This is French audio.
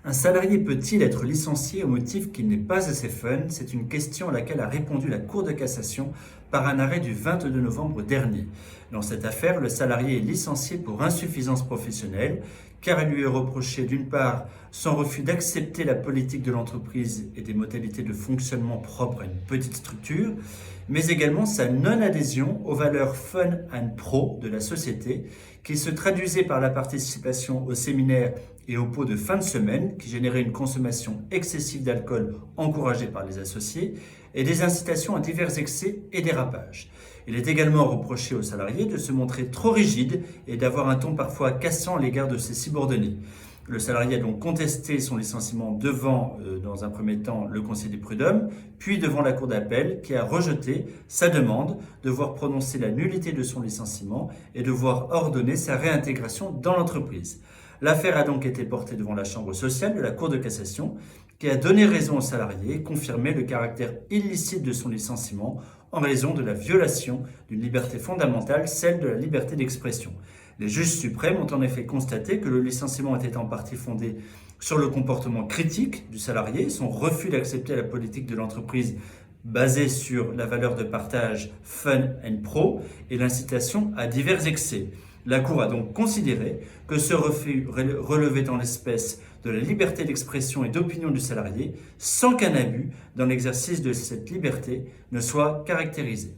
Un salarié peut-il être licencié au motif qu'il n'est pas assez fun? C'est une question à laquelle a répondu la Cour de cassation par un arrêt du 22 novembre dernier. Dans cette affaire, le salarié est licencié pour insuffisance professionnelle, car il lui est reproché d'une part son refus d'accepter la politique de l'entreprise et des modalités de fonctionnement propres à une petite structure, mais également sa non-adhésion aux valeurs fun and pro de la société, qui se traduisait par la participation aux séminaires et aux pots de fin de semaine, qui généraient une consommation excessive d'alcool encouragée par les associés, et des incitations à divers excès et dérapages. Il est également reproché aux salariés de se montrer trop rigide et d'avoir un ton parfois cassant à l'égard de ses subordonnés. Le salarié a donc contesté son licenciement devant, dans un premier temps, le Conseil des prud'hommes, puis devant la Cour d'appel, qui a rejeté sa demande de voir prononcer la nullité de son licenciement et de voir ordonner sa réintégration dans l'entreprise. L'affaire a donc été portée devant la Chambre sociale de la Cour de cassation, qui a donné raison au salarié et confirmé le caractère illicite de son licenciement en raison de la violation d'une liberté fondamentale, celle de la liberté d'expression. Les juges suprêmes ont en effet constaté que le licenciement était en partie fondé sur le comportement critique du salarié, son refus d'accepter la politique de l'entreprise basée sur la valeur de partage fun and pro et l'incitation à divers excès. La Cour a donc considéré que ce refus relevait en l'espèce de la liberté d'expression et d'opinion du salarié sans qu'un abus dans l'exercice de cette liberté ne soit caractérisé.